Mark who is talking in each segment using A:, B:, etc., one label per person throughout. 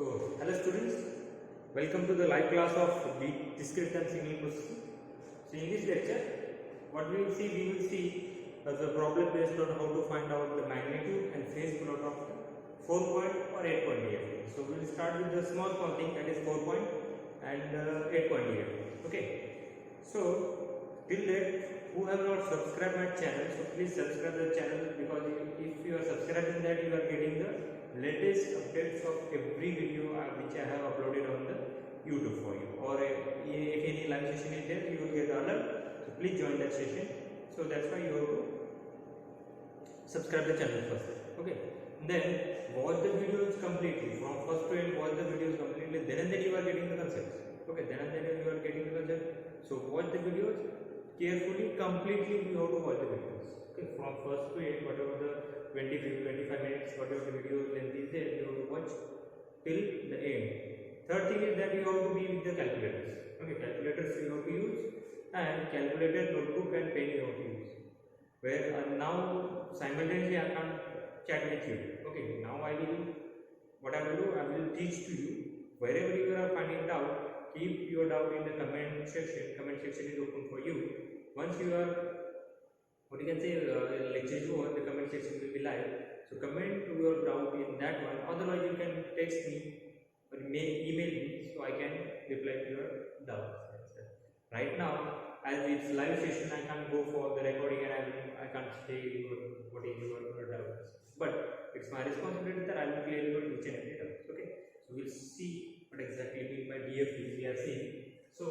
A: Hello students, welcome to the live class of discrete and signal processing. So in this lecture, what we will see the problem based on how to find out the magnitude and phase plot of the 4-point or 8-point DFT. So we will start with the small thing, that is 4-point and 8-point DFT. Okay. So till that, who have not subscribed my channel, so please subscribe the channel, because if you are subscribing that, you are getting the latest updates of every video which I have uploaded on the YouTube for you, or if any live session is there, you will get alert. So please join that session. So that's why you have to subscribe the channel first. Okay, then watch the videos completely from first to end. Watch the videos completely, then and then you are getting the concepts. Okay, then and then you are getting the concept. So watch the videos carefully, completely. You have to watch the videos. Okay, from first to end, whatever the 25 minutes, whatever the video length is there, you have to watch till the end. Third thing is that you have to be with the calculators. Okay, calculators you have to use, and calculator, notebook and pen you have to use. Where now simultaneously I can't chat with you. Okay, now what I will do, I will teach to you. Wherever you are finding doubt, keep your doubt in the comment section. Comment section is open for you. Once you are, what you can say, lecture is over, the comment section will be live. So comment your doubt in that one. Otherwise, you can text me or email me, so I can reply to your doubts. Right now, as it's live session, I can't go for the recording and I can't say what is your doubts. But it's my responsibility that I will clear your each and every doubt. Okay. So we'll see what exactly mean by DFT we are seeing. So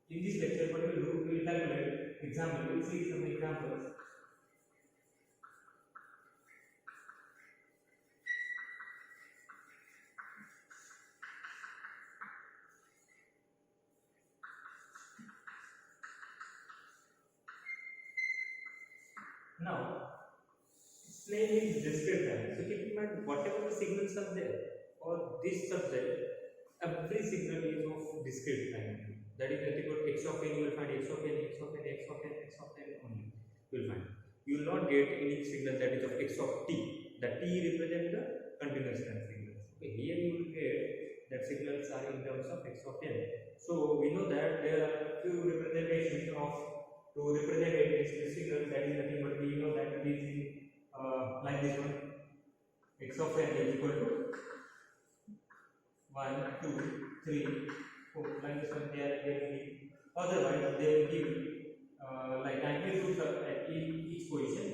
A: in this lecture, what we will do, we will calculate example. We will see some examples. Now, its name is discrete time. So keep in mind, whatever the signals are there for this subject, every signal is of discrete time. That is nothing but x of n. You will find x of n, x of n, x of n, x of n only. You will find. You will not get any signal that is of x of t. The t represents the continuous time signals. Okay, here you will get that signals are in terms of x of n. So we know that there are few representations of to represent a signal, that is nothing but we know that it is like this one. X of n is equal to 1, 2, 3, 4, like this one. They are giving. Otherwise, they will give like amplitudes at each position.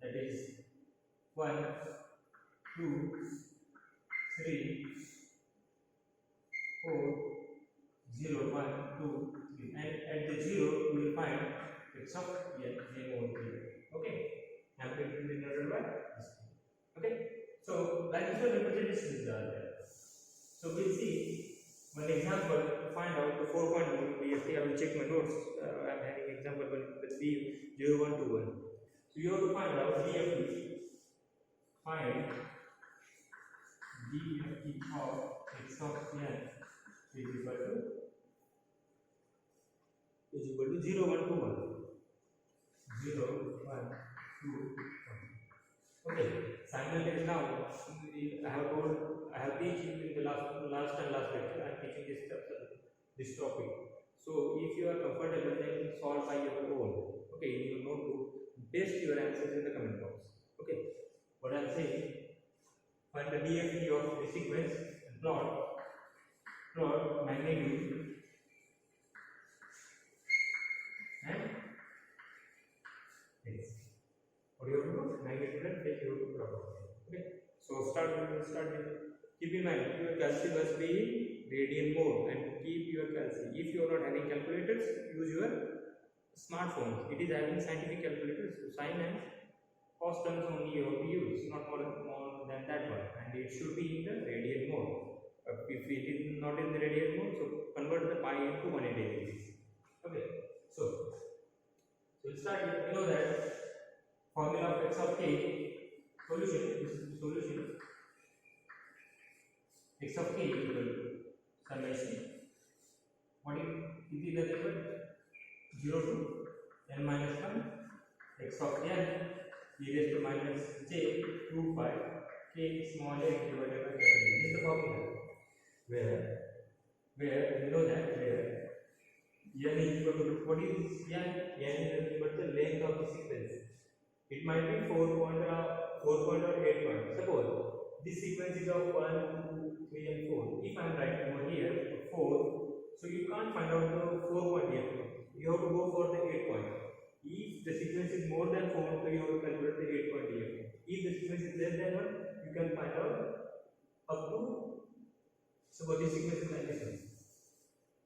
A: That is 1, 2, 3, 4, 0, 1, 2, 3, and at the 0 we will find x of n over here. Okay, amplitude is denoted by this. Okay, so like this one representation is there. So we'll see one example to find out the 4-point DFT. I will check my notes. I'm having example with B0121. So you have to find out DFT. Find DFT of x of n is equal to 0, 1, 2, 1. 0, 1, 2, 1. Okay. Simultaneously now, I have teach you in the last lecture. I am teaching this topic. So if you are comfortable, then solve by your own. Okay, in your notebook, paste your answers in the comment box. Okay. What I am saying, find the DFT of the sequence and plot magnitude and phase. What you have to do? Magnitude and phase you have to plot. Okay. So start with. Keep in mind, your calci must be in radian mode, and keep your calci. If you are not having calculators, use your smartphones. It is having scientific calculators. So sine and cos terms only you have to use, not more than that one. And it should be in the radian mode. If it is not in the radian mode, so convert the pi into 180 degrees. Okay. So we'll start with, you know that formula of x of k, solution, this is the solution. X of k is equal to summation. What is it nothing but 0 to n minus 1 x of n e raised to minus j 2 pi k k small a divided by capital A. This is the formula where we know that where n is equal to what is n? N is equal to the length of the sequence. It might be 4 point or 8 point. Suppose this sequence is of 1, 2, 3 and 4. If I am writing over here 4, so you can't find out the 4 point here. You have to go for the 8 point. If the sequence is more than 4, so you have to calculate the 8 point here. If the sequence is less than 1, you can find out up to, suppose this sequence is like this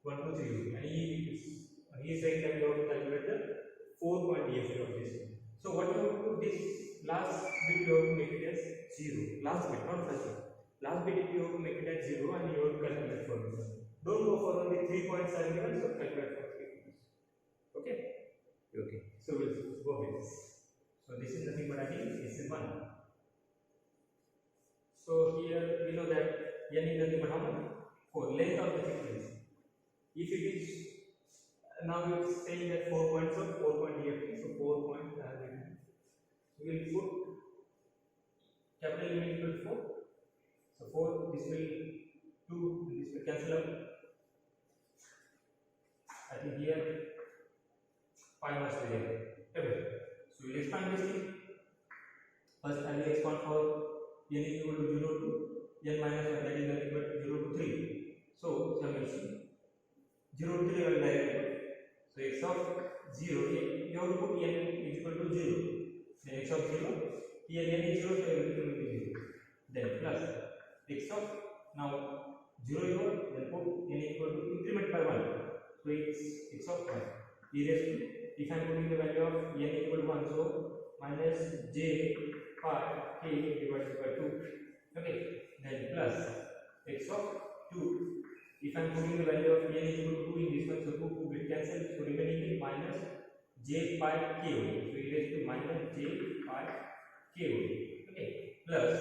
A: 1, 2, 3, and he is saying that you have to calculate the 4 point DFT of this one. So what you have to do, this last bit you have to make it as 0. Last bit, not first one. Last bit you have to make it as 0 and you have to calculate for this one. Don't go for only 3 points are given, so calculate for 3 points. Okay? Okay. So we'll go with this. So this is nothing but again, this is 1. So here we know that n is nothing but how much? 4. Length of the sequence. If it is now it's saying that 4 points of 4 point DFT, so 4 points we will put capital N equal to 4. So 4, this will 2, this will cancel out. I think here 5 must be there. Okay. So we will expand this thing. First I will expand for n is equal to 0 to n minus 1, that is nothing but 0 to 3. So summation 0 to 3 I will directly put. So x of 0, you have to put n is equal to 0. Then x of 0, here n is 0, so everything will be 0. Then plus x of, now 0 is 1, then put n equal to increment by 1. So it's x of 1. E raised to, if I am putting the value of n equal to 1, so minus j pi k divided by 2. Okay. Then plus x of 2. If I am putting the value of n is equal to 2 in this one, so 2 will cancel, so remaining is minus j pi k only. So it is to minus j pi k only. Okay. Plus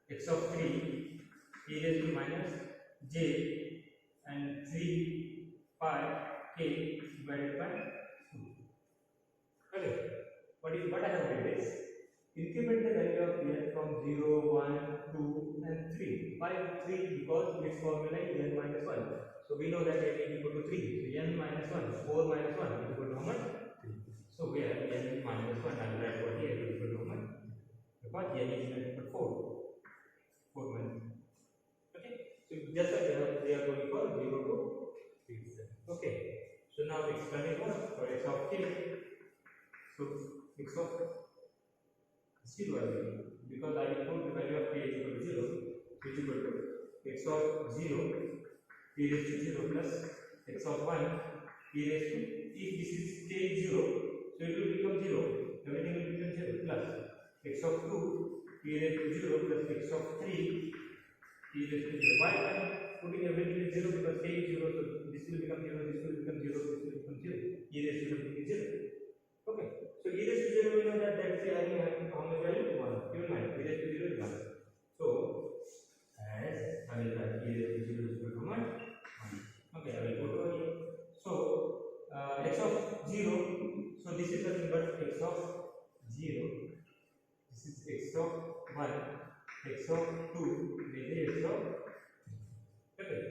A: x of 3 it is to minus j and 3 pi k divided by 2. Okay. What I have did is increment the value of n from 0, 1, 2 and 3. Why 3? Because its formula is n minus 1. So we know that n is equal to 3. So n minus 1, 4 minus 1 is equal to how much? 3. So where n minus 1, I will write for here is equal to how much? Because n is equal to 4. 4 minus 1. Okay. So just like they are going for 0 to 3. Okay. So now expanding for x of k. So x of still value, because I will put the value of k is equal to 0, which is equal to x of 0 e raised to 0 plus x of 1 e raised to, if this is k is 0, so it will become 0, everything will become 0 plus x of 2 e raised to 0 plus x of 3 e raised to 0. Why I am putting everything is 0? Because k is 0, so this will become 0, this will become 0, this will become 0, e raised to something is 0. Okay. So e raised to 0 we know that that's the having how much value? 1. Even mind, e raised to 0 is 1. So as I will write e raised to 0 is equal to how much? 1. Okay, I will put over here. So x of 0, so this is nothing but x of 0, this is x of 1, x of 2, this is x of 3. Okay,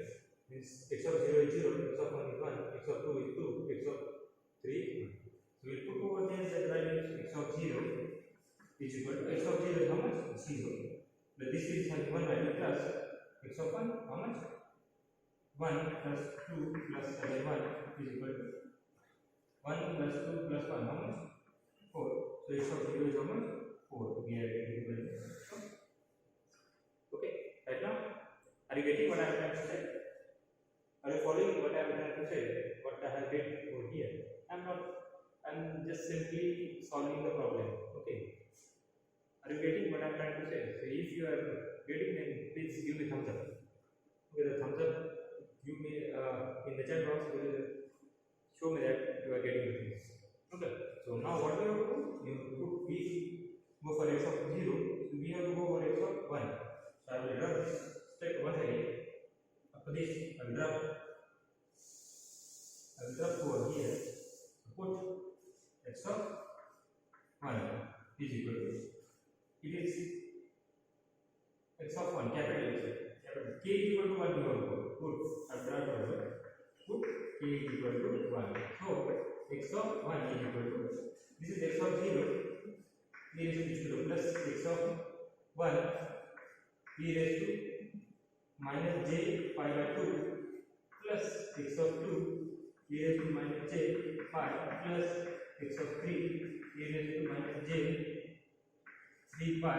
A: this x of 0 is 0, x of 1 is 1, x of 2 is 2, x of 3 1. So we put over there that value x of 0 is equal to x of 0 is how much? 0. But this is having one value plus x of 1 how much? 1 plus 2 plus 7 1 is equal to 1 plus 2 plus 1 how much? 4. So x of 0 is how much? 4. We are getting equal to. Okay. Right now, are you getting what I am trying to say? Are you following what I am trying to say? What I have did over here? I'm just simply solving the problem. Okay. Are you getting what I'm trying to say? So if you are getting, then please give me thumbs up. With a thumbs up, give me in the chat box. Show me that you are getting this. Okay. So now what we have to do? We go for x of 0. So we have to go for x of 1. So I will rub this step once again. After this, I will rub over here. Put x of 1 is equal to, it is x of 1, capital X, capital K is equal to 1, you have to put, put K is equal to 1. So x of 1 is equal to, this is x of 0, e raised to 0 plus x of 1 e raised to minus j pi by 2 plus x of 2 e raised to minus j pi plus x of 3 e raised to minus j 3 pi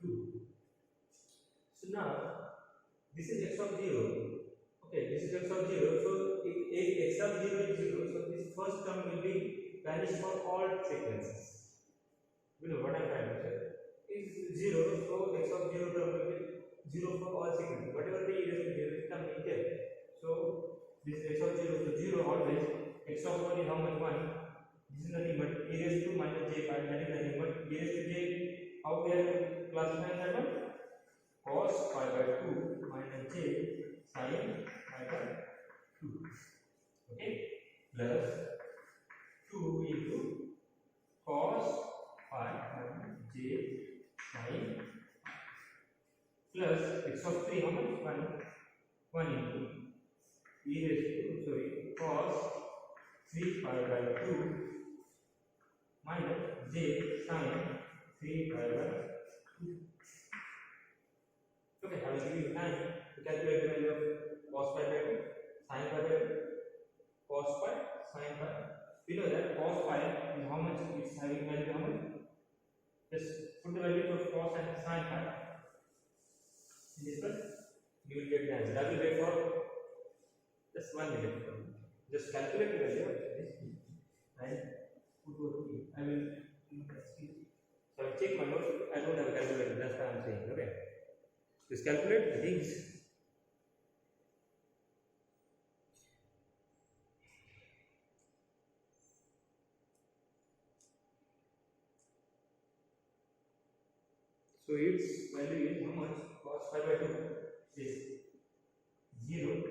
A: 2. So now this is x of 0. Okay, this is x of 0. So if x of 0 is 0, so this first term will be vanished for all sequences. You know what I am trying to say? Is 0, so x of 0 term will be 0 for all sequences. Whatever the e raised to 0 is coming here. So this is x of 0 to 0 always. X of 1 is how much? 1. This is nothing but e raised to minus j pi, that is nothing but e raised to j. How we are classifying that one? Cos pi by 2 minus j sin pi by 2. Okay, plus 2 into cos pi minus j sin plus x of 3 how much? 1 into e raised to cos 3 pi by 2 minus j sin 3 pi by 2. Okay, I will give you time to calculate the value of cos pi by 2, sin pi by 2, cos pi, sin pi. We know that cos pi is how much? It's having value how much? Just put the value of cos and sin pi in this one. You will get the answer. I will wait for just 1 minute. Just calculate the value of this and put over here. I will so I will check my notes. I don't have a calculator. That's what I am saying. Okay. Just calculate the things. So its value is how much? Cos pi by 2 is 0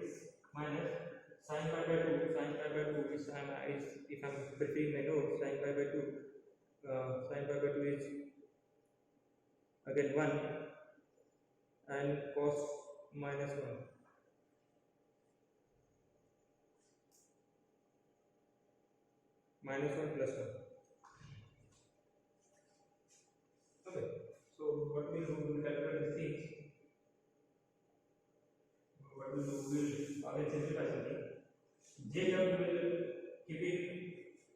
A: minus sin pi by 2. Sin pi by 2 is, if I am preparing my notes, sin pi by 2, sin pi by 2 is again 1 and cos minus 1. Minus 1 plus 1. Okay, so what we will do, we will calculate these things. What we will do, we will again simplify something. J term we will keep it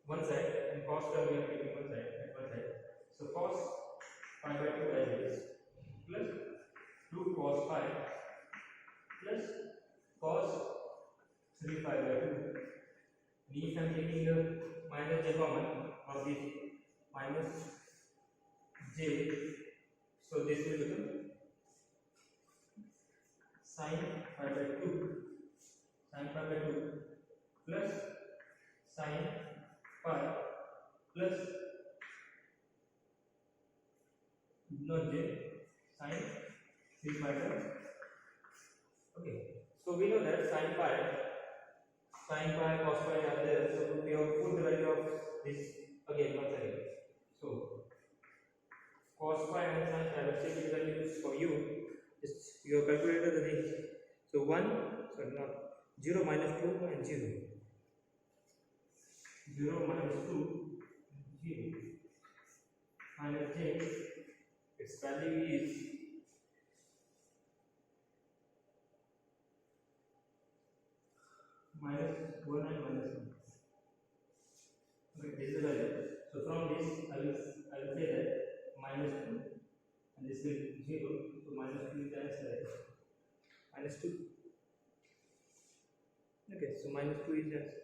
A: one side and cos term we are keeping one side at one side. So cos pi by 2 as it is plus 2 cos pi plus cos 3 pi by 2. And if I am taking the minus j common of this minus j, so this will become sin pi by 2, sin pi by 2 plus sin pi plus not j sin 3 pi by. Okay, so we know that sin pi, cos pi are there. So we have put the value of this again once again. So cos pi and sin pi, let's take the values for you. Just your calculator the things. So 1, sorry not 0 minus 2 and 0. 0 minus 2 0 minus j, its value is minus 1 and minus 1. Okay, this is the value. So from this I will say that minus 2 and this will 0. So minus 2 is the answer. Minus 2. Okay, so minus 2 is the answer.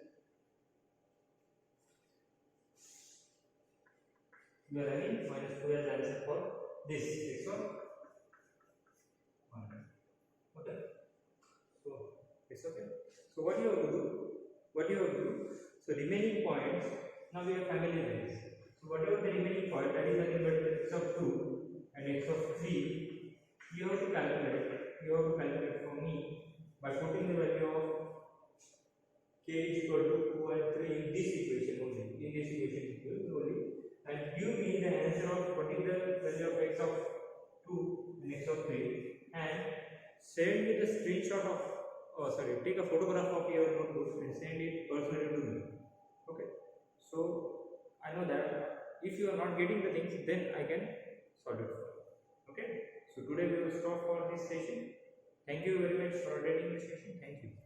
A: We are having minus 2 as answer for this x of 1. Okay, so it's okay. So what you have to do? So remaining points, now we are familiar with this. So whatever the remaining point, that is nothing but x of 2 and x of 3, you have to calculate for me by putting the value of k is equal to 2 and 3 in this equation only. And give me the answer of what is the value of x of 2 and x of 3 and send me the screenshot of take a photograph of your notebook and send it personally to me. Okay, so I know that if you are not getting the things, then I can solve it for you. Okay, so today we will stop for this session. Thank you very much for attending this session. Thank you.